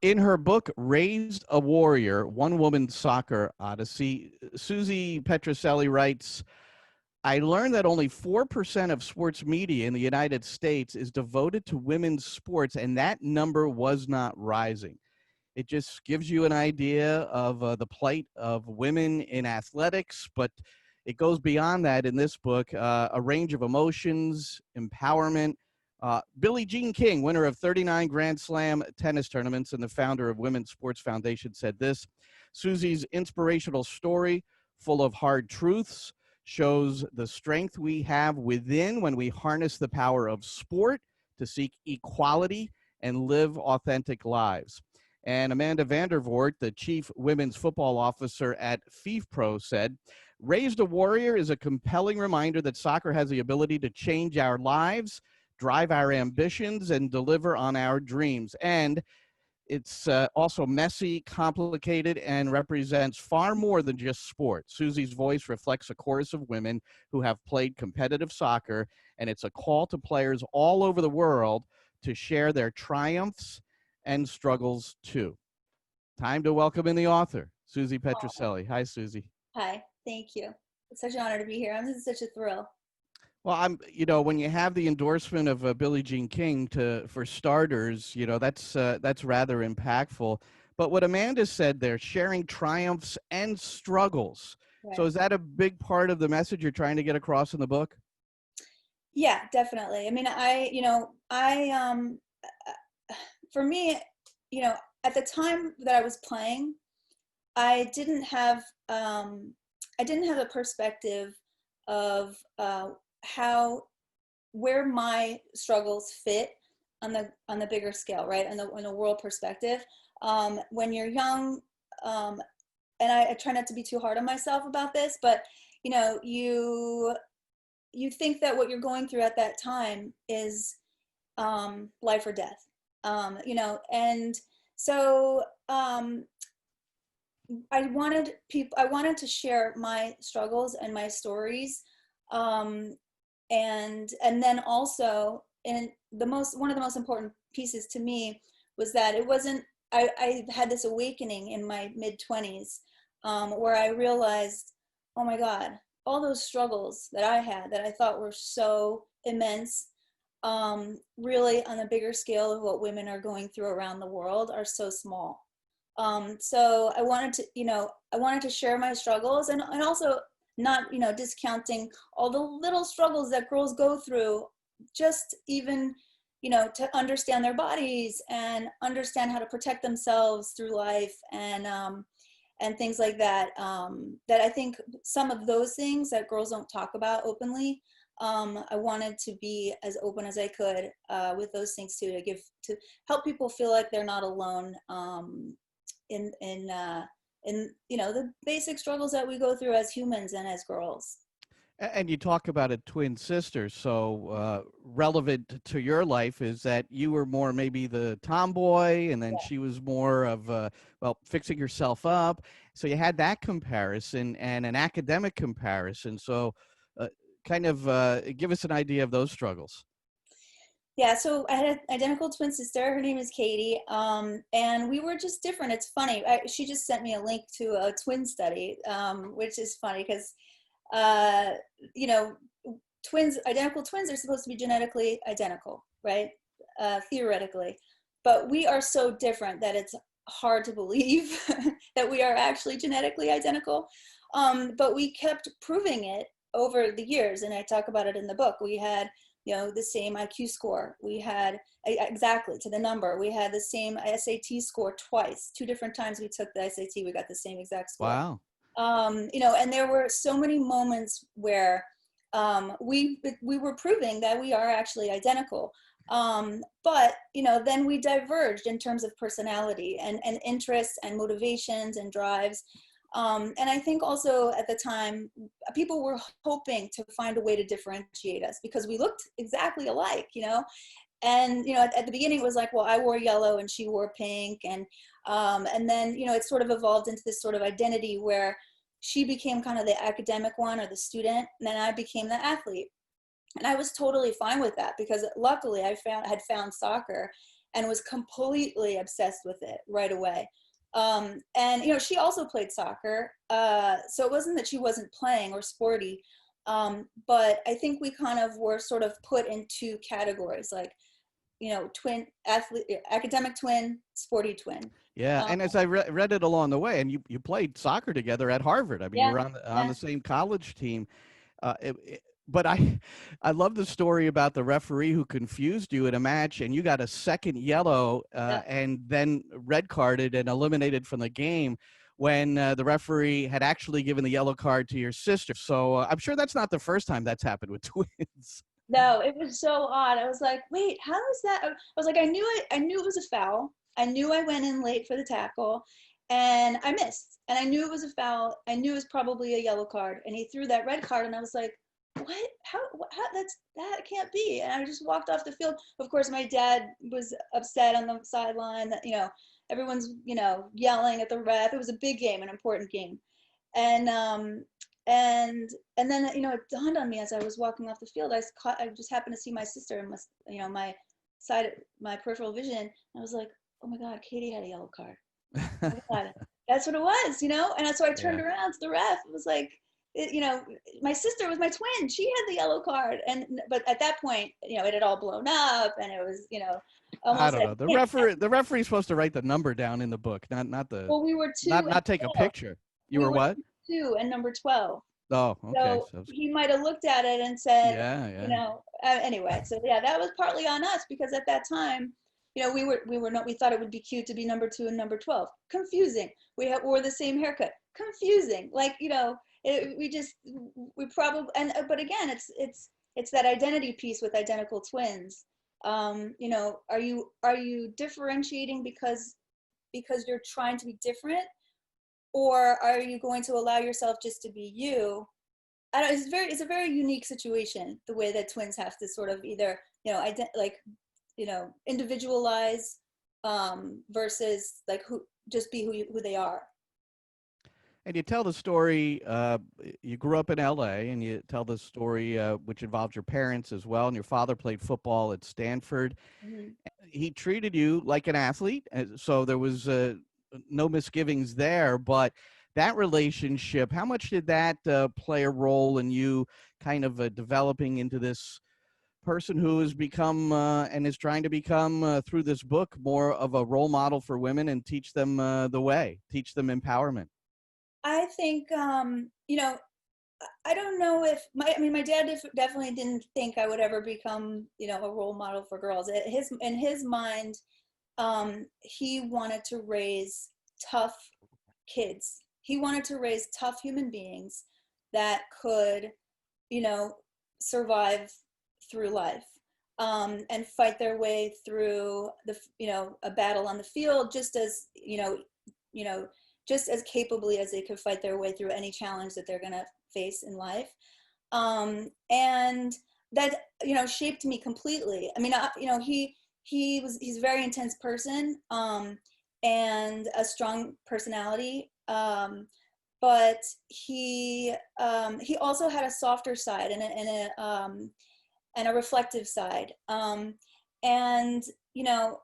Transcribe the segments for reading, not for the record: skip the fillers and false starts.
In her book, Raised a Warrior, One Woman Soccer Odyssey, Susie Petruccelli writes, I learned that only 4% of sports media in the United States is devoted to women's sports, and that number was not rising. It just gives you an idea of the plight of women in athletics, but it goes beyond that in this book, a range of emotions, empowerment. Billie Jean King, winner of 39 Grand Slam tennis tournaments and the founder of Women's Sports Foundation, said this: Susie's inspirational story, full of hard truths, shows the strength we have within when we harness the power of sport to seek equality and live authentic lives. And Amanda Vandervoort, the chief women's football officer at FIFPro, said, Raised a Warrior is a compelling reminder that soccer has the ability to change our lives, drive our ambitions, and deliver on our dreams. And it's also messy, complicated, and represents far more than just sport. Susie's voice reflects a chorus of women who have played competitive soccer, and it's a call to players all over the world to share their triumphs and struggles too. Time to welcome in the author, Susie Petrucelli. Hi, Susie. Hi, thank you. It's such an honor to be here. This is such a thrill. Well, when you have the endorsement of Billie Jean King for starters, that's rather impactful. But what Amanda said there, sharing triumphs and struggles. Right. So is that a big part of the message you're trying to get across in the book? Yeah, definitely. I mean, for me, at the time that I was playing, I didn't have a perspective of where my struggles fit on the bigger scale, right? On the world perspective. When you're young, and I try not to be too hard on myself about this, but you think that what you're going through at that time is life or death, and so I wanted to share my struggles and my stories, and then also, and one of the most important pieces to me was that it wasn't. I had this awakening in my mid-20s, where I realized, oh my God, all those struggles that I had that I thought were so immense, really on a bigger scale of what women are going through around the world, are so small. So I wanted to share my struggles, and also not, discounting all the little struggles that girls go through, just even, to understand their bodies and understand how to protect themselves through life, and things like that. That I think some of those things that girls don't talk about openly, I wanted to be as open as I could with those things too, to help people feel like they're not alone in the basic struggles that we go through as humans and as girls. And you talk about a twin sister, so relevant to your life is that you were more maybe the tomboy, and then she was more of, fixing herself up. So you had that comparison and an academic comparison. So give us an idea of those struggles. Yeah, so I had an identical twin sister. Her name is Katie, and we were just different. It's funny. She just sent me a link to a twin study, which is funny because identical twins are supposed to be genetically identical, right? Theoretically, but we are so different that it's hard to believe that we are actually genetically identical. But we kept proving it over the years, and I talk about it in the book. We had, the same IQ score. We had exactly to the number. We had the same SAT score twice. 2 different times we took the SAT, we got the same exact score. Wow. And there were so many moments where we were proving that we are actually identical. But then we diverged in terms of personality and interests and motivations and drives. And I think also at the time, people were hoping to find a way to differentiate us because we looked exactly alike, And, at the beginning it was like, well, I wore yellow and she wore pink. And then, it sort of evolved into this sort of identity where she became kind of the academic one or the student, and then I became the athlete. And I was totally fine with that because luckily I had found soccer. and was completely obsessed with it right away. And, you know, she also played soccer. So it wasn't that she wasn't playing or sporty. But I think we kind of were sort of put in two categories, like, you know, twin athlete, academic twin, sporty twin. Yeah, Um, and as I read it along the way, and you played soccer together at Harvard. I mean, you yeah, were on yeah, the same college team. But I love the story about the referee who confused you in a match, and you got a second yellow, yeah. and then red carded and eliminated from the game when the referee had actually given the yellow card to your sister. So I'm sure that's not the first time that's happened with twins. No, it was so odd. I was like, wait, how is that? I was like, I knew it was a foul. I knew I went in late for the tackle and I missed. And I knew it was a foul. I knew it was probably a yellow card. And he threw that red card and I was like, what? How that can't be. And I just walked off the field. Of course, my dad was upset on the sideline that, you know, everyone's, you know, yelling at the ref. It was a big game, an important game. And and then, you know, it dawned on me as I was walking off the field. I just happened to see my sister in my, you know, my side, my peripheral vision. And I was like, oh my God, Katie had a yellow card. Oh my God, that's what it was, you know. And so I turned Yeah. around to the ref. It was like, you know, my sister was my twin. She had the yellow card, and but at that point, you know, it had all blown up, and it was, you know, I almost don't like, know. The referee's supposed to write the number down in the book, not the well, we were not two and not take a 12. picture. You We were were what? two and number 12. Oh, okay. So he might have looked at it and said, Yeah, you yeah. know, anyway. So yeah, that was partly on us because at that time, you know, we were not, we thought it would be cute to be number 2 and number 12. Confusing. Wore the same haircut. Confusing. Like, you know, we probably, and but again, it's that identity piece with identical twins. You know, are you differentiating because you're trying to be different, or are you going to allow yourself just to be you? I don't. It's a very unique situation, the way that twins have to sort of either, you know, like, you know, individualize, versus like who just be who they are. And you tell the story. You grew up in L.A., and you tell the story which involved your parents as well. And your father played football at Stanford. Mhm. He treated you like an athlete, so there was no misgivings there. But that relationship, how much did that play a role in you kind of developing into this person who has become and is trying to become through this book more of a role model for women and teach them the way, teach them empowerment? I think, you know, I don't know if I mean, my dad definitely didn't think I would ever become, you know, a role model for girls. In his mind, he wanted to raise tough kids. He wanted to raise tough human beings that could, you know, survive through life, and fight their way through you know, a battle on the field, just as, you know, just as capably as they could fight their way through any challenge that they're going to face in life. And that, you know, shaped me completely. I mean, you know, he's a very intense person, and a strong personality. But he also had a softer side and a reflective side. And, you know,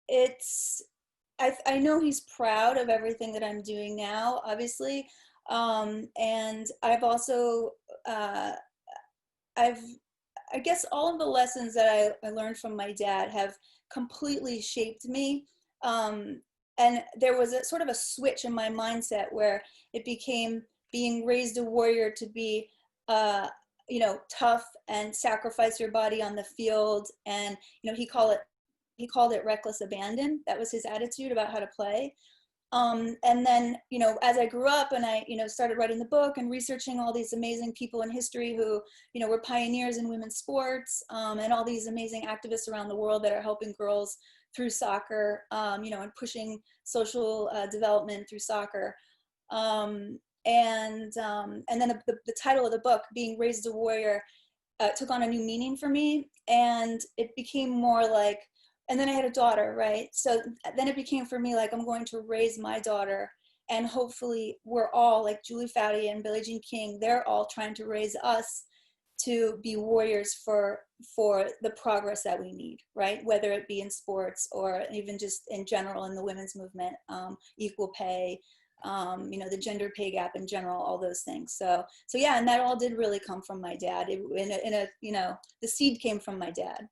it's, I know he's proud of everything that I'm doing now, obviously. And I've also, I've, I guess all of the lessons that I learned from my dad have completely shaped me. And there was a sort of a switch in my mindset where it became being raised a warrior to be, you know, tough and sacrifice your body on the field. And, you know, he called it reckless abandon. That was his attitude about how to play. And then, you know, as I grew up and I, you know, started writing the book and researching all these amazing people in history who, you know, were pioneers in women's sports, and all these amazing activists around the world that are helping girls through soccer, you know, and pushing social development through soccer. And then the title of the book, Being Raised a Warrior, took on a new meaning for me. And it became more like, and then I had a daughter, right? So then it became for me like, I'm going to raise my daughter, and hopefully we're all like Julie Foudy and Billie Jean King. They're all trying to raise us to be warriors for the progress that we need, right? Whether it be in sports or even just in general in the women's movement, equal pay, the gender pay gap in general, all those things. So yeah, and that all did really come from my dad. The seed came from my dad.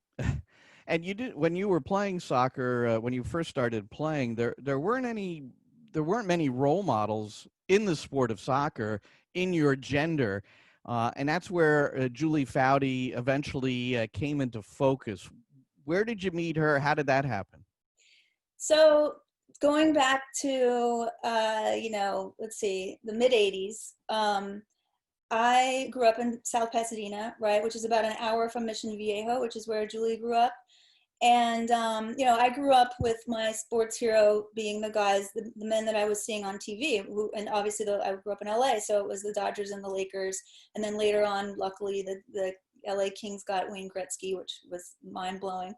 And you did, when you were playing soccer, when you first started playing, there weren't many role models in the sport of soccer in your gender, and that's where Julie Foudy eventually came into focus. Where did you meet her? How did that happen? So going back to let's see, the mid '80s. I grew up in South Pasadena, right, which is about an hour from Mission Viejo, which is where Julie grew up. And, I grew up with my sports hero being the guys, the men that I was seeing on TV. And obviously, I grew up in LA, so it was the Dodgers and the Lakers. And then later on, luckily, the LA Kings got Wayne Gretzky, which was mind blowing.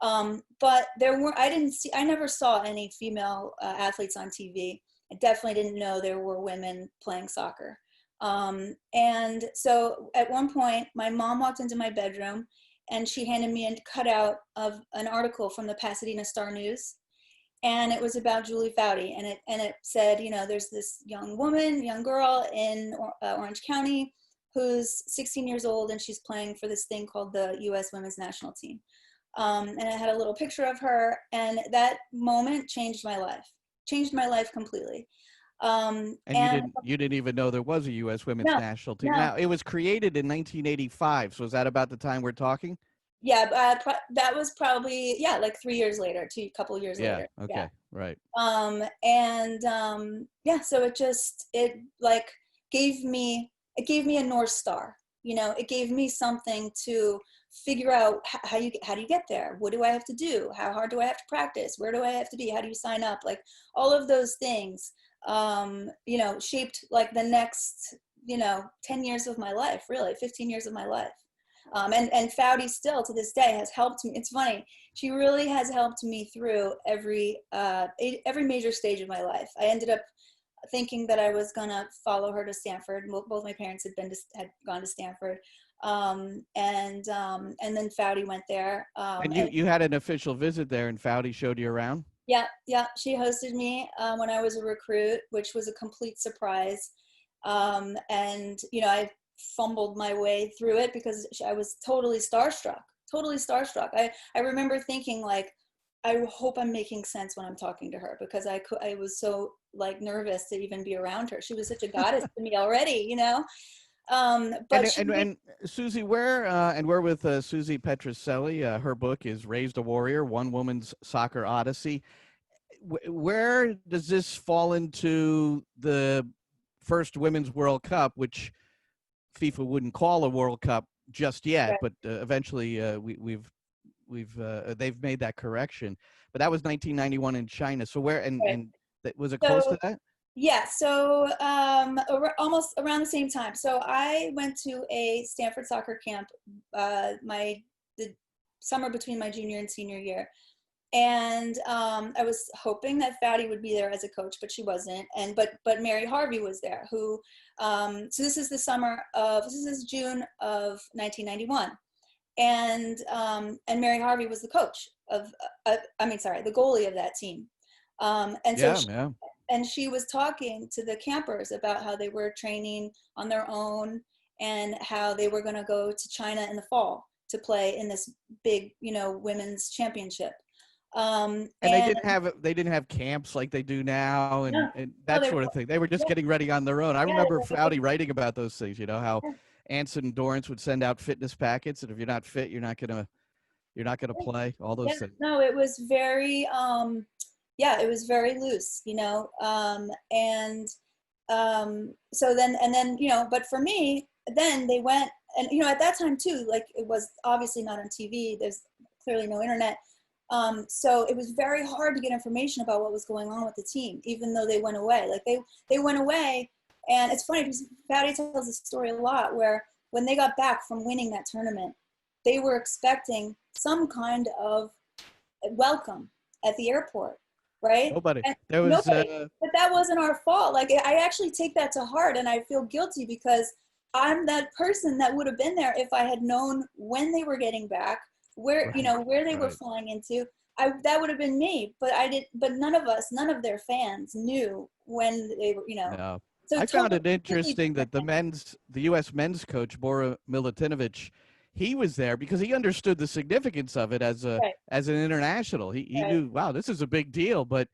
But I never saw any female athletes on TV. I definitely didn't know there were women playing soccer. And so at one point, my mom walked into my bedroom and she handed me a cutout of an article from the Pasadena Star News. And it was about Julie Foudy. And it said, there's this young girl in Orange County who's 16 years old and she's playing for this thing called the U.S. Women's National Team. And it had a little picture of her. And that moment changed my life completely. And you didn't even know there was a U.S. Women's National Team. No. Now, it was created in 1985. So is that about the time we're talking? Yeah, that was probably, like 3 years later, a couple years later. Okay, yeah. Right. So it gave me a North Star. It gave me something to figure out how do you get there? What do I have to do? How hard do I have to practice? Where do I have to be? How do you sign up? Like all of those things. Shaped like the next, 10 years of my life, really 15 years of my life. And Foudy still to this day has helped me. It's funny. She really has helped me through every major stage of my life. I ended up thinking that I was going to follow her to Stanford. Both my parents had gone to Stanford. And then Foudy went there. And you had an official visit there and Foudy showed you around? Yeah. She hosted me when I was a recruit, which was a complete surprise. I fumbled my way through it because I was totally starstruck. I remember thinking like, I hope I'm making sense when I'm talking to her because I was so like nervous to even be around her. She was such a goddess to me already, And Susie, we're with Susie Petruccelli. Her book is Raised a Warrior, One Woman's Soccer Odyssey. Where does this fall into the first Women's World Cup, which FIFA wouldn't call a World Cup just yet, right. but eventually they've made that correction. But that was 1991 in China. So where and was it close to that? Yeah, so almost around the same time. So I went to a Stanford soccer camp the summer between my junior and senior year. And I was hoping that Foudy would be there as a coach, but she wasn't. But Mary Harvey was there, who so this is June of 1991. And Mary Harvey was the coach the goalie of that team. And she was talking to the campers about how they were training on their own and how they were going to go to China in the fall to play in this big, women's championship. And they didn't have camps like they do now and that sort of thing. They were just getting ready on their own. I remember Foudy writing about those things, how Anson and Dorrance would send out fitness packets, and if you're not fit, you're not gonna play. All those things. No, it was very it was very loose, so then but for me, then they went and at that time too, like it was obviously not on TV. There's clearly no internet. So it was very hard to get information about what was going on with the team, even though they went away. Like they went away, and it's funny because Foudy tells this story a lot where when they got back from winning that tournament, they were expecting some kind of welcome at the airport, right? Nobody. But that wasn't our fault. Like I actually take that to heart, and I feel guilty because I'm that person that would have been there if I had known when they were getting back, where, you Right, know, where they were right. flying into. That would have been me, but I did, but none of their fans knew when they were, you know, No. so I found totally, it completely interesting that different. the U.S. men's coach, Bora Milutinovic, he was there because he understood the significance of it Right, as an international. He right. knew, wow, this is a big deal, but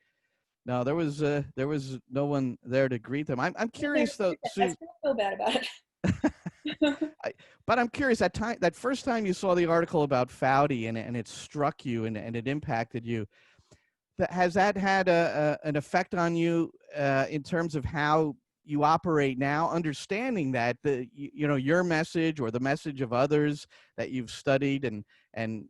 no, there was no one there to greet them. I'm curious though, I Sue. still feel bad about it. I, but I'm curious that first time you saw the article about Foudy and it struck you and it impacted you. Has that had an effect on you in terms of how you operate now, understanding that you know, your message or the message of others that you've studied and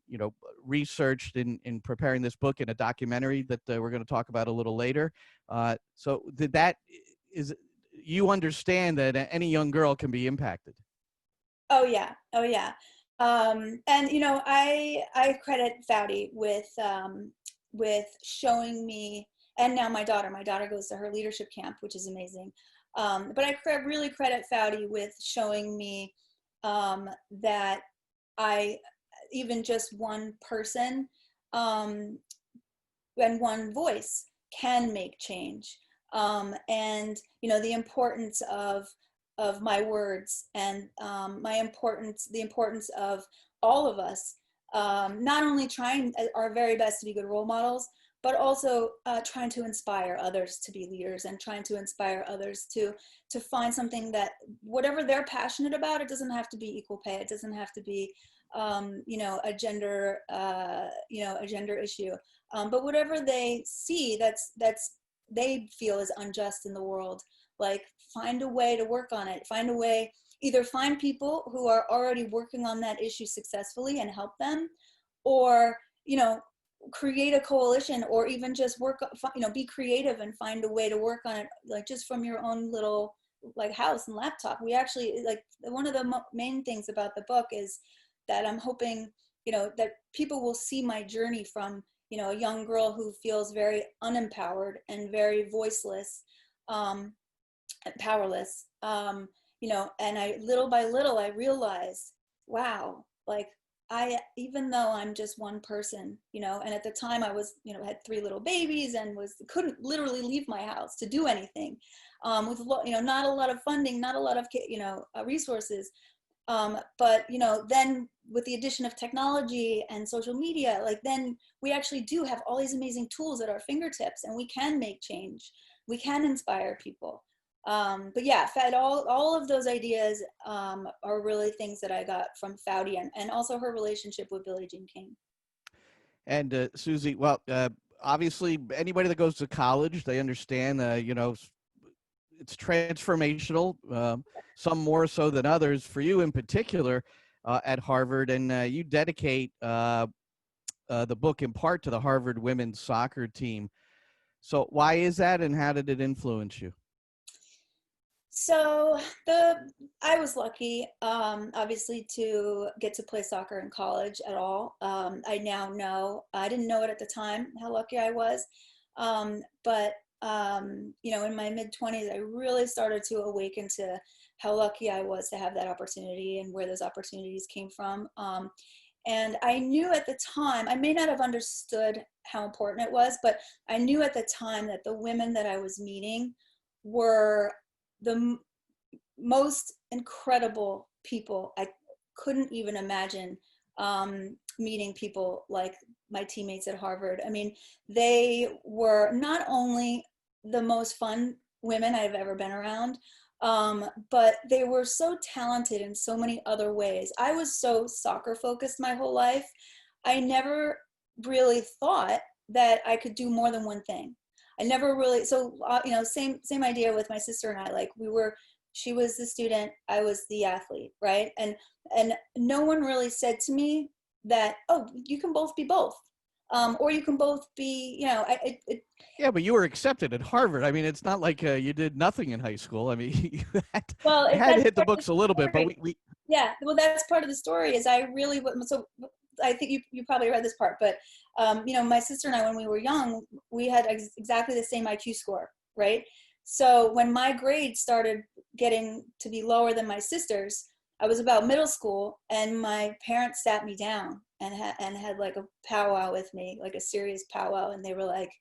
you know, researched in preparing this book and a documentary that we're going to talk about a little later. So did that is you understand that any young girl can be impacted? Oh yeah, oh yeah. And you know, I credit Foudy with showing me, and now my daughter goes to her leadership camp, which is amazing. But really credit Foudy with showing me that I, even just one person um, and one voice can make change. And you know, the importance of my words and the importance of all of us, not only trying our very best to be good role models, but also trying to inspire others to be leaders and trying to inspire others to find something that, whatever they're passionate about, it doesn't have to be equal pay, it doesn't have to be you know, you know, a gender issue, but whatever they see that's they feel is unjust in the world, like, find a way to work on it, find a way, either find people who are already working on that issue successfully and help them, or, you know, create a coalition, or even just work, you know, be creative and find a way to work on it, like just from your own little, like, house and laptop. We actually, like, one of the main things about the book is that I'm hoping, you know, that people will see my journey from, you know, a young girl who feels very unempowered and very voiceless, um, and powerless, you know, and I, little by little, I realized, wow, like, even though I'm just one person, you know, and at the time I was, you know, had 3 little babies and couldn't literally leave my house to do anything, with, you know, not a lot of funding, not a lot of, you know, resources. But, you know, then with the addition of technology and social media, like, then we actually do have all these amazing tools at our fingertips, and we can make change. We can inspire people. But yeah, all of those ideas are really things that I got from Foudy, and also her relationship with Billie Jean King. And Susie, well, obviously, anybody that goes to college, they understand. You know, it's transformational. Some more so than others. For you, in particular, at Harvard, and you dedicate the book in part to the Harvard women's soccer team. So, why is that, and how did it influence you? So I was lucky, obviously, to get to play soccer in college at all. I now know, I didn't know it at the time how lucky I was, but you know, in my mid-20s, I really started to awaken to how lucky I was to have that opportunity and where those opportunities came from. And I knew at the time, I may not have understood how important it was, but I knew at the time that the women that I was meeting were the most incredible people. I couldn't even imagine meeting people like my teammates at Harvard. I mean, they were not only the most fun women I've ever been around, but they were so talented in so many other ways. I was so soccer focused my whole life. I never really thought that I could do more than one thing. I never really, so, you know, same idea with my sister and I, like, she was the student, I was the athlete, right? And no one really said to me that, oh, you can both be both. Or you can both be, you know, Yeah, but you were accepted at Harvard. I mean, it's not like you did nothing in high school. I mean, well, you had to that's hit the part of the books a little bit, but story. we Yeah, well, that's part of the story, is I really, so I think you probably read this part, but you know, my sister and I, when we were young, we had exactly the same IQ score, right? So when my grades started getting to be lower than my sister's, I was about middle school, and my parents sat me down and had like a powwow with me, like a serious powwow. And they were like,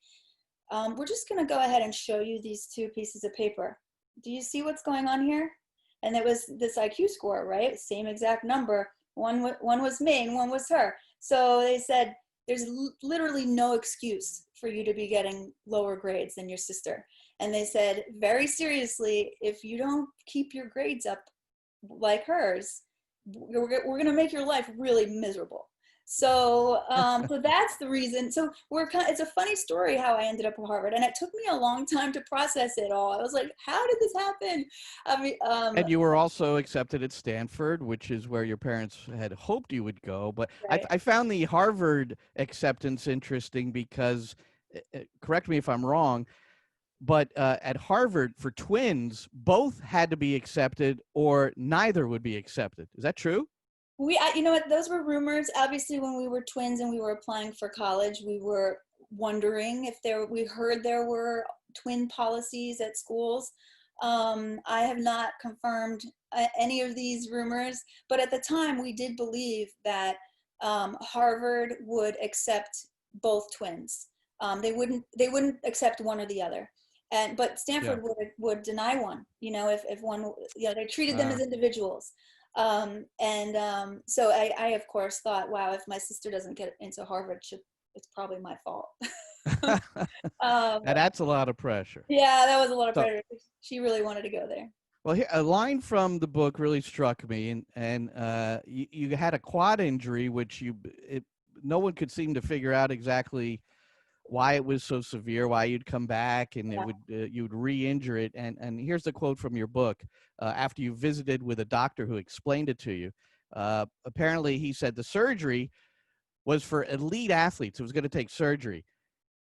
we're just going to go ahead and show you these two pieces of paper. Do you see what's going on here? And it was this IQ score, right? Same exact number. One was me and one was her. So they said, there's literally no excuse for you to be getting lower grades than your sister. And they said, very seriously, if you don't keep your grades up like hers, we're going to make your life really miserable. So, so that's the reason. So it's a funny story how I ended up at Harvard, and it took me a long time to process it all. I was like, how did this happen? I mean, And you were also accepted at Stanford, which is where your parents had hoped you would go. But right. I found the Harvard acceptance interesting because, correct me if I'm wrong, but at Harvard for twins, both had to be accepted or neither would be accepted. Is that true? You know what, those were rumors. Obviously, when we were twins and we were applying for college, we were wondering if we heard there were twin policies at schools. I have not confirmed any of these rumors, but at the time we did believe that Harvard would accept both twins. They wouldn't accept one or the other. But Yeah. Stanford would deny one, if one, they treated them as individuals. So I of course thought, wow, if my sister doesn't get into Harvard, it's probably my fault. um, Now that's a lot of pressure. yeah, that was a lot of So, pressure. She really wanted to go there. well, here, a line from the book really struck me, and you had a quad injury, which no one could seem to figure out exactly why it was so severe, why you'd come back, and Yeah. you would re-injure it. And here's the quote from your book: after you visited with a doctor who explained it to you, apparently he said the surgery was for elite athletes. It was going to take surgery,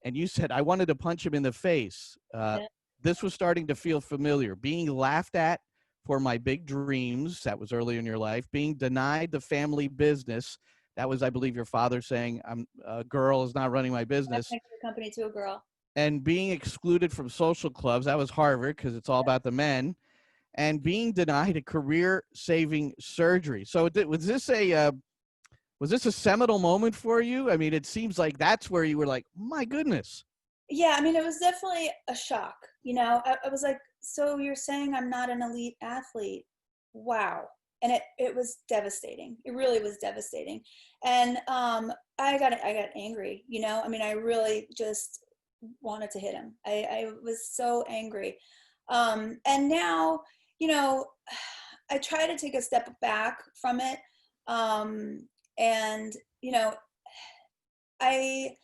and you said, I wanted to punch him in the face. Yeah. This was starting to feel familiar. Being laughed at for my big dreams, that was early in your life. Being denied the family business, that was, I believe, your father saying, a girl is not running my I business. went to the company to a girl. And being excluded from social clubs, that was Harvard because it's all about the men. And being denied a career-saving surgery. So was this a seminal moment for you? I mean, it seems like that's where you were like, my goodness. Yeah, I mean, it was definitely a shock. I was like, so you're saying I'm not an elite athlete? Wow. And it was devastating. It really was devastating. And I got angry, I mean, I really just wanted to hit him. I was so angry. And now, you know, I try to take a step back from it. Um, and, you know, I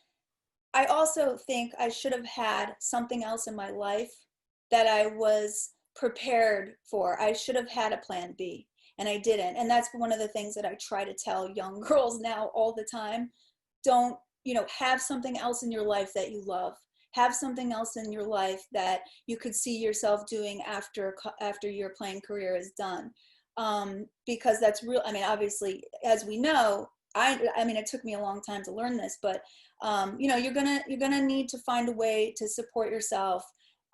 I also think I should have had something else in my life that I was prepared for. I should have had a plan B, and I didn't. And that's one of the things that I try to tell young girls now all the time. Don't, have something else in your life that you love. Have something else in your life that you could see yourself doing after your playing career is done. Because that's real. I mean, obviously, as we know, I mean, it took me a long time to learn this, but you're gonna need to find a way to support yourself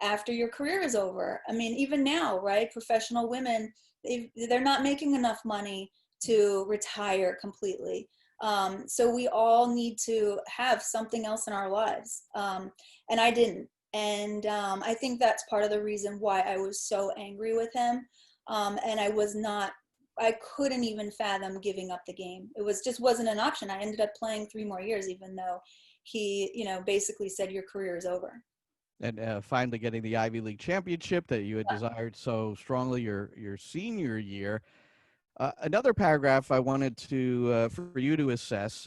after your career is over. I mean, even now, right? Professional women, they're not making enough money to retire completely. So we all need to have something else in our lives. And I didn't. And I think that's part of the reason why I was so angry with him. And I couldn't even fathom giving up the game. It just wasn't an option. I ended up playing 3 more years, even though he, basically said your career is over. And finally getting the Ivy League championship that you had desired so strongly your senior year. Another paragraph I wanted for you to assess,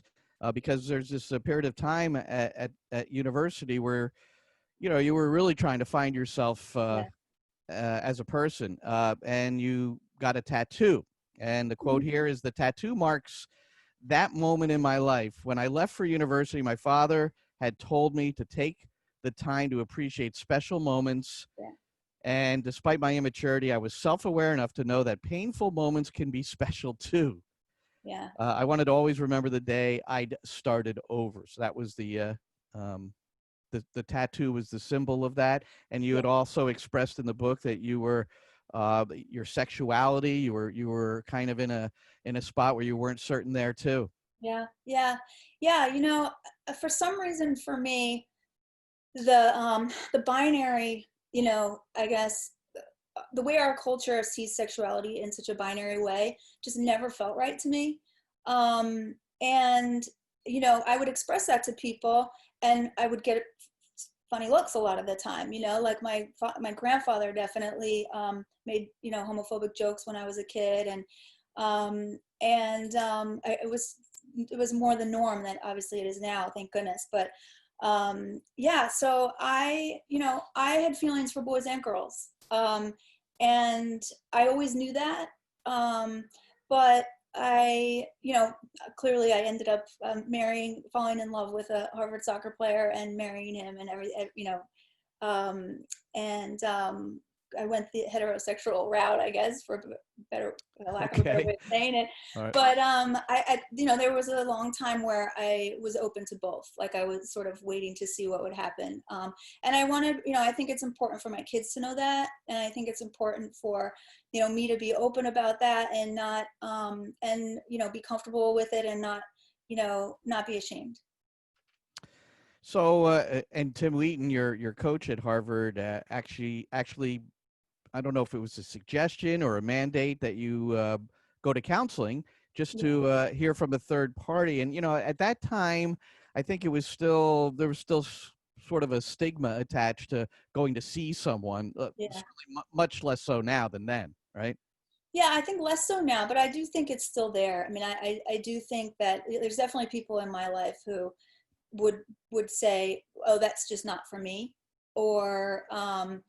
because there's this period of time at university where, you were really trying to find yourself Yeah. as a person, and you got a tattoo. And the quote here is, the tattoo marks that moment in my life. When I left for university, my father had told me to take the time to appreciate special moments. Yeah. And despite my immaturity, I was self-aware enough to know that painful moments can be special too. Yeah. I wanted to always remember the day I'd started over. So that was the the tattoo was the symbol of that. And you Yeah. had also expressed in the book that you were your sexuality, you were kind of in a spot where you weren't certain there too. Yeah. Yeah. Yeah. For some reason, for me, the binary, I guess the way our culture sees sexuality in such a binary way just never felt right to me. And I would express that to people, and I would get funny looks a lot of the time. Like my grandfather definitely made homophobic jokes when I was a kid, it was more the norm than obviously it is now, thank goodness. But yeah, so I had feelings for boys and girls, and I always knew that. But clearly I ended up falling in love with a Harvard soccer player and marrying him and everything, and I went the heterosexual route, I guess, for lack of a better Okay. way of saying it. All right. But there was a long time where I was open to both. Like, I was sort of waiting to see what would happen. And I wanted, I think it's important for my kids to know that, and I think it's important for me to be open about that, and not be comfortable with it, and not be ashamed. So, and Tim Wheaton, your coach at Harvard, actually, I don't know if it was a suggestion or a mandate that you go to counseling just Yeah. to hear from a third party. And at that time, I think there was still sort of a stigma attached to going to see someone. Yeah. Certainly much less so now than then, right? Yeah, I think less so now, but I do think it's still there. I mean, I do think that there's definitely people in my life who would say, oh, that's just not for me, or I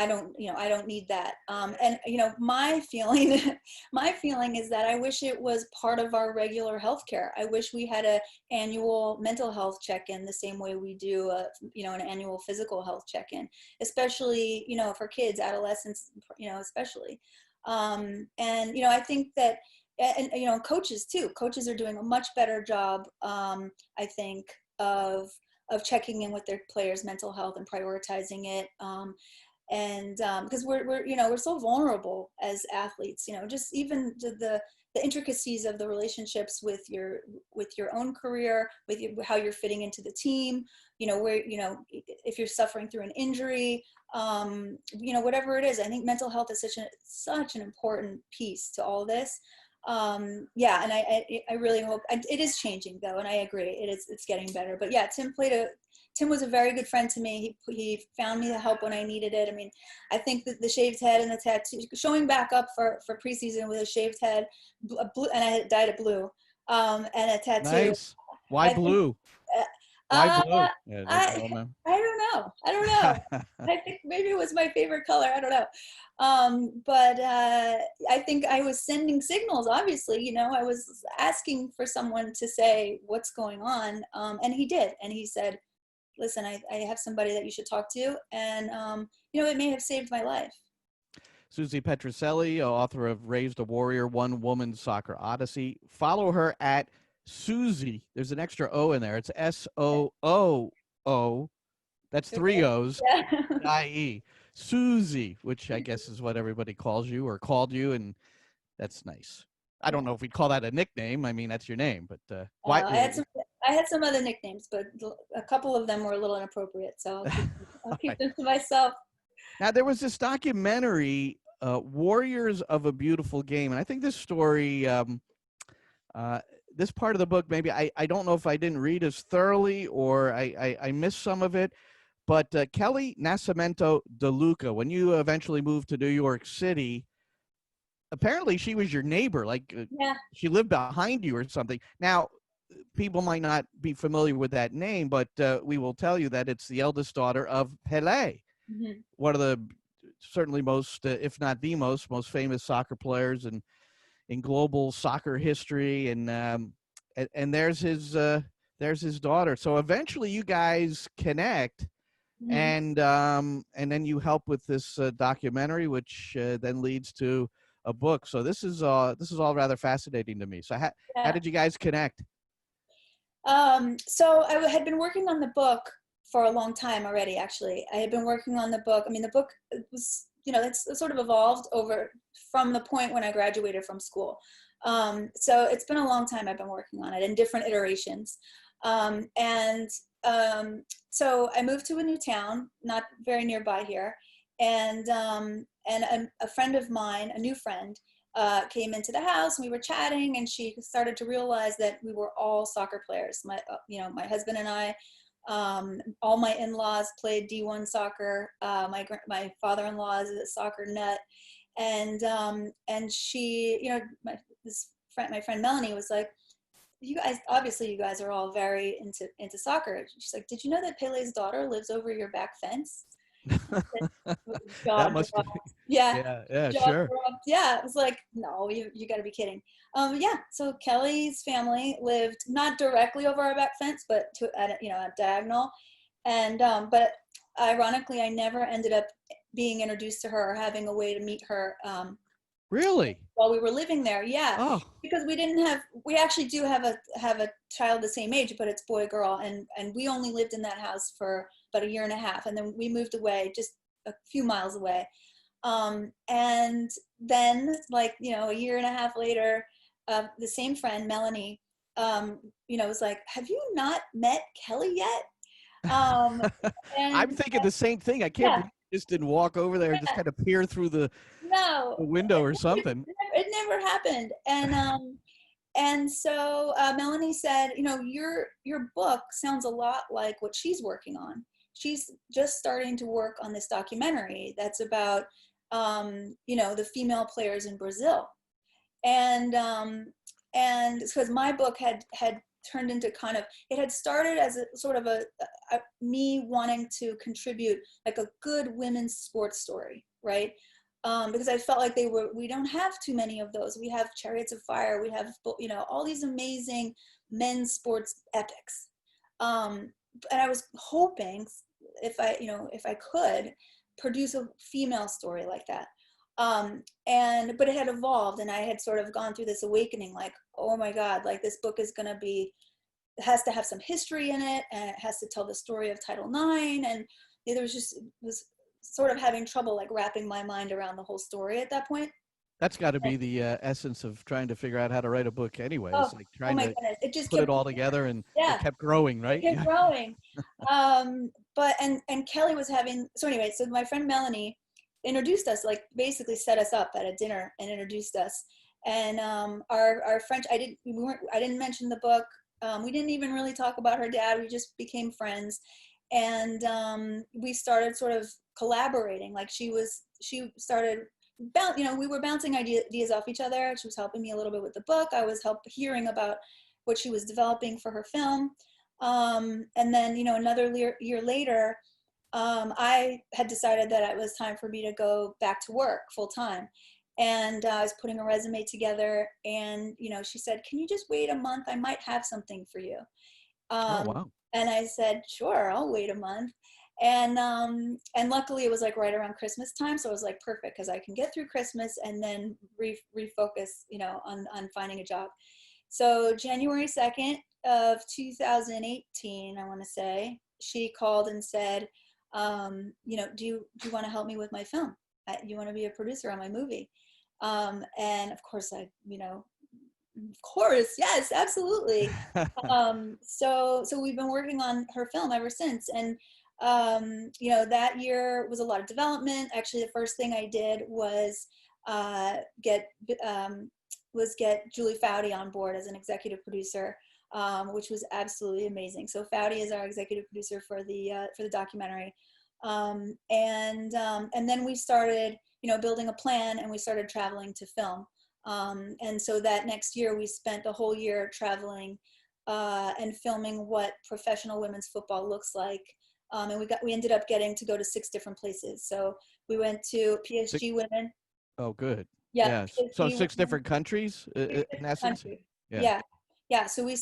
don't need that. And my feeling my feeling is that I wish it was part of our regular healthcare. I wish we had a annual mental health check-in the same way we do an annual physical health check-in, especially for kids, adolescents, especially. And I think that, and coaches too. Coaches are doing a much better job, I think, of checking in with their players' mental health and prioritizing it. And because we're so vulnerable as athletes, just even the intricacies of the relationships with your own career, how you're fitting into the team, where if you're suffering through an injury, whatever it is. I think mental health is such an important piece to all this. Yeah, and I really hope it is changing, though, and I agree it's getting better. But yeah, Tim was a very good friend to me. He found me the help when I needed it. I mean, I think that the shaved head and the tattoo, showing back up for preseason with a shaved head, blue, and I had dyed it blue, and a tattoo. Nice. Why blue? Why blue? Yeah, I don't know. I don't know. I think maybe it was my favorite color. I don't know. But I think I was sending signals, obviously. I was asking for someone to say what's going on. And he did. And he said, listen, I have somebody that you should talk to. And, it may have saved my life. Susie Petrucelli, author of Raised a Warrior, One Woman Soccer Odyssey. Follow her at Susie. There's an extra O in there. It's SOOO. That's 3 O's. Yeah. IE. Susie, which I guess is what everybody calls you or called you, and that's nice. I don't know if we'd call that a nickname. I mean, that's your name, but why? I had some other nicknames, but a couple of them were a little inappropriate, so I'll keep them to myself. Now, there was this documentary, Warriors of a Beautiful Game, and I think this story, this part of the book, maybe I don't know if I didn't read as thoroughly or I missed some of it, but Kelly Nascimento DeLuca, when you eventually moved to New York City, apparently she was your neighbor, like Yeah. she lived behind you or something. Now, people might not be familiar with that name, but we will tell you that it's the eldest daughter of Pelé, Mm-hmm. one of the certainly most, if not the most famous soccer players in global soccer history. And there's his daughter. So eventually you guys connect. Mm-hmm. And then you help with this documentary, which then leads to a book. So this is all rather fascinating to me. So how Yeah. did you guys connect? So I had been working on the book for a long time already, actually. I had been working on the book. I mean, the book was, it's sort of evolved over from the point when I graduated from school. So it's been a long time I've been working on it in different iterations. And so I moved to a new town, not very nearby here. And a friend of mine, a new friend, came into the house, and we were chatting, and she started to realize that we were all soccer players. My husband and I, all my in-laws played D1 soccer. My father-in-law is a soccer nut, and she, my friend Melanie was like, you guys are all very into soccer. She's like, did you know that Pele's daughter lives over your back fence? That Jaw must be, dropped. Yeah. yeah, Jaw sure. dropped. Yeah. It was like, no, you got to be kidding. Yeah. So Kelly's family lived not directly over our back fence, but at diagonal. And but ironically, I never ended up being introduced to her or having a way to meet her. Really? While we were living there, yeah, Oh, because we actually do have a child the same age, but it's boy girl, and we only lived in that house for about 1.5 years, and then we moved away just a few miles away, and then, like, 1.5 years later, the same friend Melanie, was like, have you not met Kelly yet? um I'm and thinking the same thing. I can't yeah, believe you just didn't walk over there and just kind of peer through the no, window or something. it never happened. And so Melanie said, your book sounds a lot like what she's working on. She's just starting to work on this documentary that's about, the female players in Brazil. And because my book had turned into it had started as a sort of a me wanting to contribute like a good women's sports story, right? Because I felt like we don't have too many of those. We have Chariots of Fire, we have, all these amazing men's sports epics. And I was hoping, if I could produce a female story like that. But it had evolved, and I had sort of gone through this awakening, like, oh my God, like this book is going to be, it has to have some history in it, and it has to tell the story of Title IX. And there was sort of having trouble like wrapping my mind around the whole story at that point. That's got to be the essence of trying to figure out how to write a book anyways, like Oh trying my to goodness, it just put it kept, all together, and it yeah, kept growing, it right? kept Yeah. growing. But and Kelly was having, so anyway, so my friend Melanie introduced us, like basically set us up at a dinner and introduced us. And our French, I didn't mention the book. We didn't even really talk about her dad. We just became friends, and we started sort of collaborating. Like she started, we were bouncing ideas off each other. She was helping me a little bit with the book. I was hearing about what she was developing for her film. And then, another year later, I had decided that it was time for me to go back to work full time. And I was putting a resume together, and, she said, can you just wait a month? I might have something for you. Oh, Um, wow. and I said, sure, I'll wait a month. And luckily it was like right around Christmas time. So it was like perfect, because I can get through Christmas and then refocus, on finding a job. So January 2nd of 2018, I want to say, she called and said, do you want to help me with my film? You want to be a producer on my movie? And of course of course, yes, absolutely. So we've been working on her film ever since. And that year was a lot of development. Actually, the first thing I did was get Julie Foudy on board as an executive producer, which was absolutely amazing. So Foudy is our executive producer for the documentary. And then we started, building a plan, and we started traveling to film. And so that next year we spent the whole year traveling and filming what professional women's football looks like. And we ended up getting to go to 6 different places. So we went to PSG Women. Oh, good. Yeah, Yes. So PSG 6 Women, different countries, 6 in different essence. countries. Yeah. Yeah, yeah. So we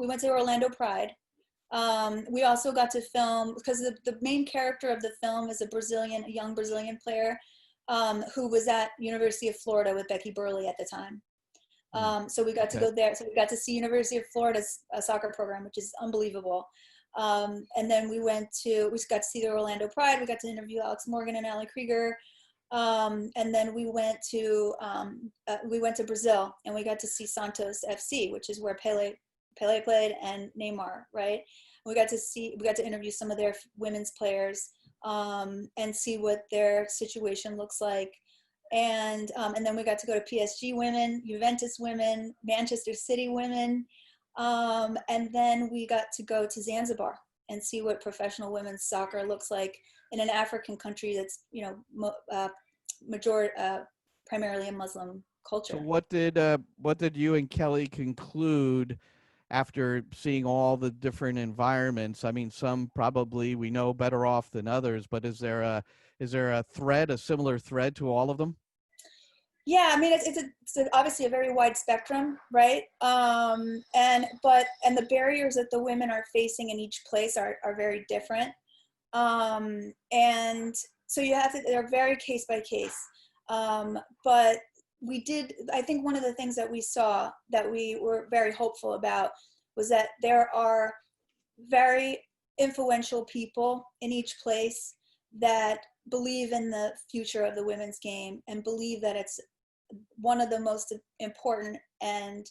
went to Orlando Pride. We also got to film, because the main character of the film is a young Brazilian player, who was at University of Florida with Becky Burleigh at the time. So we got to Okay. go there. So we got to see University of Florida's soccer program, which is unbelievable. And then we got to see the Orlando Pride. We got to interview Alex Morgan and Ali Krieger. And then we went to Brazil, and we got to see Santos FC, which is where Pele played, and Neymar, right? We got to interview some of their women's players, and see what their situation looks like. And then we got to go to PSG women, Juventus women, Manchester City women. And then we got to go to Zanzibar and see what professional women's soccer looks like in an African country that's, primarily a Muslim culture. So what did you and Kelly conclude after seeing all the different environments? I mean, some probably we know better off than others, but is there a similar thread to all of them? Yeah, I mean, it's obviously a very wide spectrum, right? And the barriers that the women are facing in each place are very different. And so they're very case by case. But I think one of the things that we saw that we were very hopeful about was that there are very influential people in each place that believe in the future of the women's game and believe that it's one of the most important and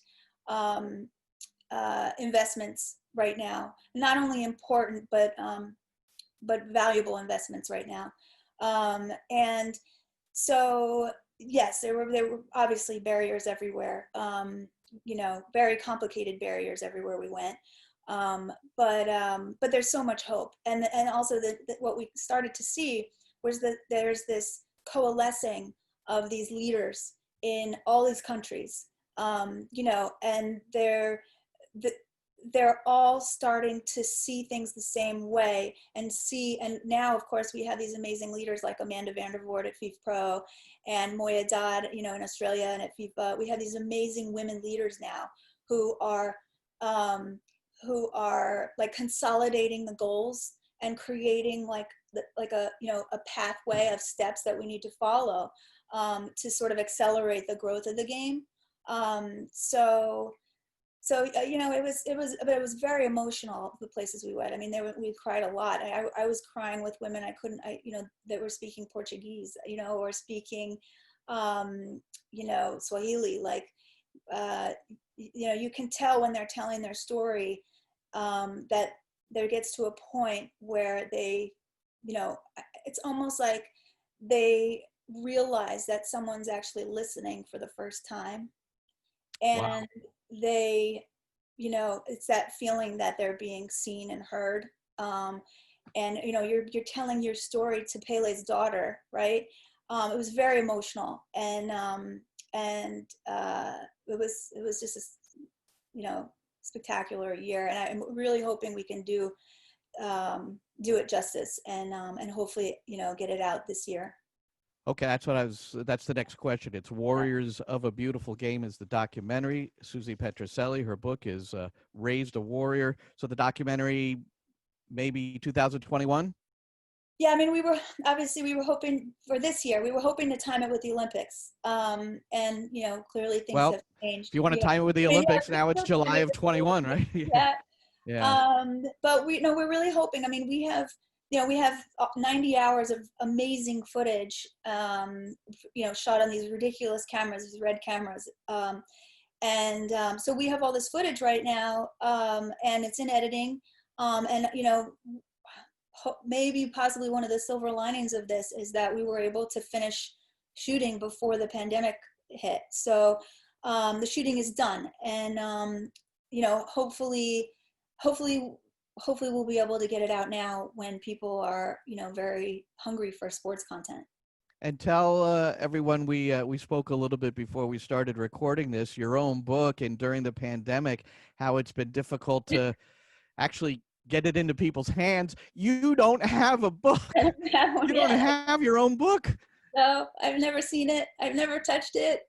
investments right now. Not only important, but valuable investments right now. And so, yes, there were obviously barriers everywhere. Very complicated barriers everywhere we went. But there's so much hope, and also that what we started to see was that there's this coalescing of these leaders in all these countries, and they're all starting to see things the same way, and now of course we have these amazing leaders like Amanda Vandervoort at FIFPro and Moya Dodd, in Australia, and at FIFA. We have these amazing women leaders now who are like consolidating the goals and creating like a pathway of steps that we need to follow to sort of accelerate the growth of the game. It was very emotional, the places we went. I mean, we cried a lot. I was crying with women that were speaking Portuguese, or speaking, Swahili. Like, you can tell when they're telling their story that there gets to a point where they, it's almost like they realize that someone's actually listening for the first time. And Wow. they, it's that feeling that they're being seen and heard. And you're telling your story to Pele's daughter, right? It was very emotional, and it was just a spectacular year, and I'm really hoping we can do it justice, and hopefully get it out this year. Okay, that's the next question. It's Warriors of a Beautiful Game is the documentary. Susie Petrucelli, her book is Raised a Warrior. So the documentary, maybe 2021? Yeah, I mean, we were hoping for this year. We were hoping to time it with the Olympics. And, clearly things Well, have changed. if you want to time it with the Olympics, now it's July of 21, right? Yeah. Yeah. But we're really hoping. I mean, we have 90 hours of amazing footage, shot on these ridiculous cameras, these red cameras. So we have all this footage right now, and it's in editing. Maybe possibly one of the silver linings of this is that we were able to finish shooting before the pandemic hit. So the shooting is done, and hopefully we'll be able to get it out now when people are very hungry for sports content. And tell everyone we spoke a little bit before we started recording this, your own book, and during the pandemic, how it's been difficult to actually get it into people's hands. You don't have a book. You don't have your own book. No, I've never seen it. I've never touched it.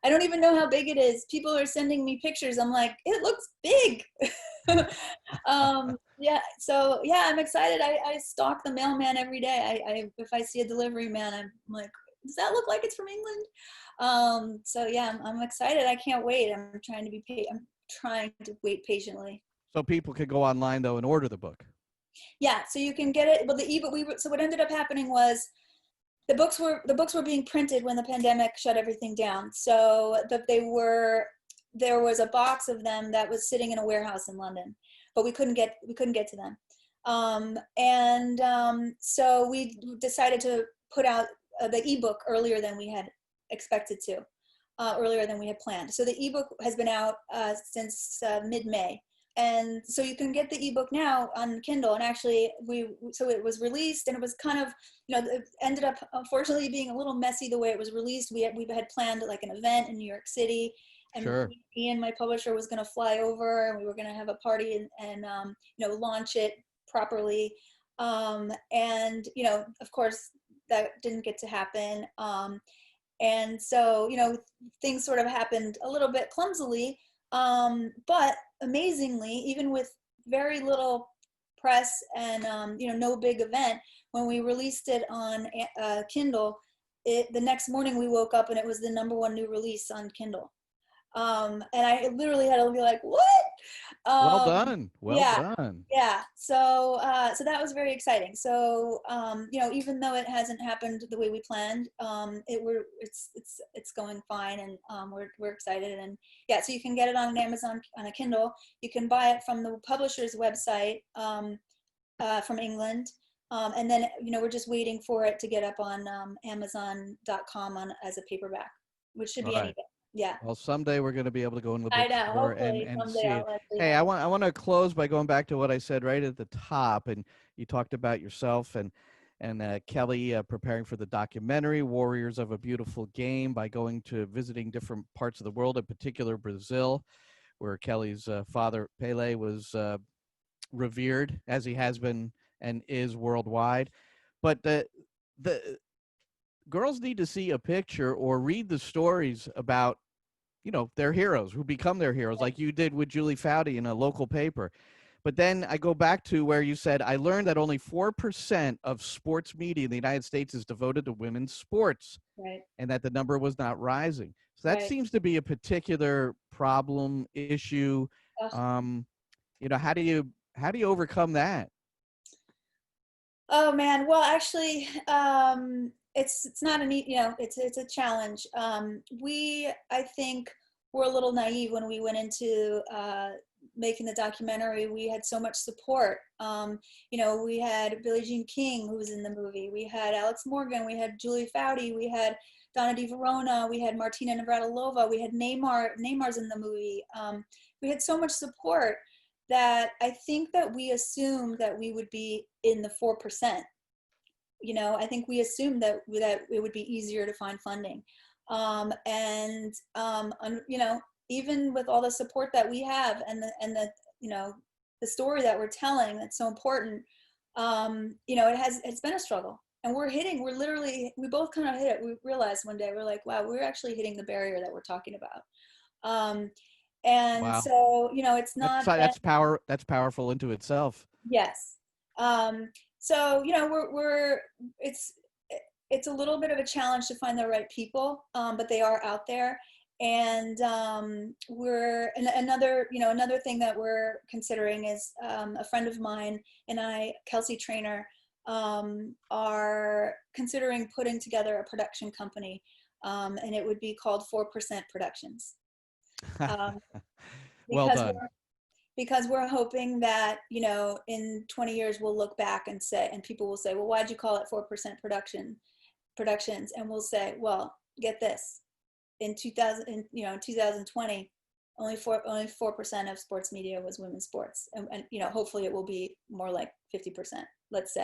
I don't even know how big it is. People are sending me pictures. I'm like, it looks big. Yeah. So yeah, I'm excited. I stalk the mailman every day. If I see a delivery man, I'm like, does that look like it's from England? So yeah, I'm excited. I can't wait. I'm trying to wait patiently. So people could go online though and order the book. Yeah, so you can get it. Well, the ebook so what ended up happening was the books were being printed when the pandemic shut everything down. So there was a box of them that was sitting in a warehouse in London, but we couldn't get to them. So we decided to put out the ebook earlier than we had expected to, earlier than we had planned. So the ebook has been out since mid-May. And so you can get the ebook now on Kindle. And actually, so it was released, and it was kind of, it ended up unfortunately being a little messy the way it was released. We had planned like an event in New York City, and Sure. Ian, my publisher, was going to fly over, and we were going to have a party and launch it properly. And of course, that didn't get to happen. And so things sort of happened a little bit clumsily. But amazingly, even with very little press and no big event, when we released it on Kindle, the next morning we woke up and it was the #1 new release on Kindle. And I literally had to be like, what? Well done. Well Yeah, done. yeah. So that was very exciting. So even though it hasn't happened the way we planned, it's going fine, and we're excited. And yeah, so you can get it on Amazon on a Kindle. You can buy it from the publisher's website from England, and then we're just waiting for it to get up on Amazon.com as a paperback, which should All be any right. day. Yeah. Well, someday we're going to be able to go into the I know. bookstore Hopefully and someday see I'll it. actually Hey, have. I want to close by going back to what I said right at the top, and you talked about yourself and Kelly preparing for the documentary "Warriors of a Beautiful Game" by going to visiting different parts of the world, in particular Brazil, where Kelly's father Pele was revered, as he has been and is worldwide. But the girls need to see a picture or read the stories about their heroes who become their heroes, like you did with Julie Foudy in a local paper. But then I go back to where you said, I learned that only 4% of sports media in the United States is devoted to women's sports, Right. and that the number was not rising. So that Right. seems to be a particular problem issue. Ugh. How do you overcome that? Oh man, well actually, it's not a neat, it's a challenge. I think we're a little naive when we went into making the documentary. We had so much support. We had Billie Jean King, who was in the movie. We had Alex Morgan. We had Julie Foudy. We had Donna Di Verona. We had Martina Navratilova. We had Neymar. Neymar's in the movie. We had so much support that I think that we assumed that we would be in the 4%. I think we assumed that it would be easier to find funding. Even with all the support that we have and the story that we're telling that's so important, it's been a struggle. And we both kind of hit it. We realized one day, we're like, wow, we're actually hitting the barrier that we're talking about. And Wow. so, it's not that. That's powerful into itself. Yes. So, it's a little bit of a challenge to find the right people, but they are out there. And another thing that we're considering is a friend of mine and I, Kelsey Trainer, are considering putting together a production company, and it would be called 4% Productions. Well Because done. we're hoping that in 20 years we'll look back and people will say, well, why'd you call it 4% Productions? And we'll say, well, get this, in 2020 only 4% of sports media was women's sports, and hopefully it will be more like 50%. Let's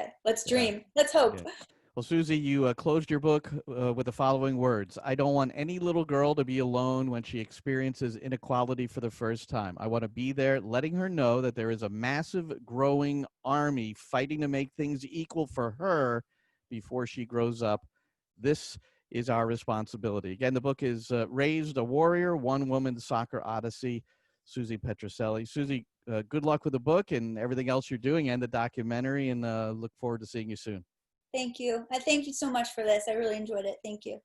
dream. Yeah. Let's hope. Yeah. Well, Susie, you closed your book with the following words. I don't want any little girl to be alone when she experiences inequality for the first time. I want to be there, letting her know that there is a massive growing army fighting to make things equal for her before she grows up. This is our responsibility. Again, the book is Raised a Warrior, One Woman's Soccer Odyssey, Susie Petrucelli. Susie, good luck with the book and everything else you're doing and the documentary, and look forward to seeing you soon. Thank you. I thank you so much for this. I really enjoyed it. Thank you.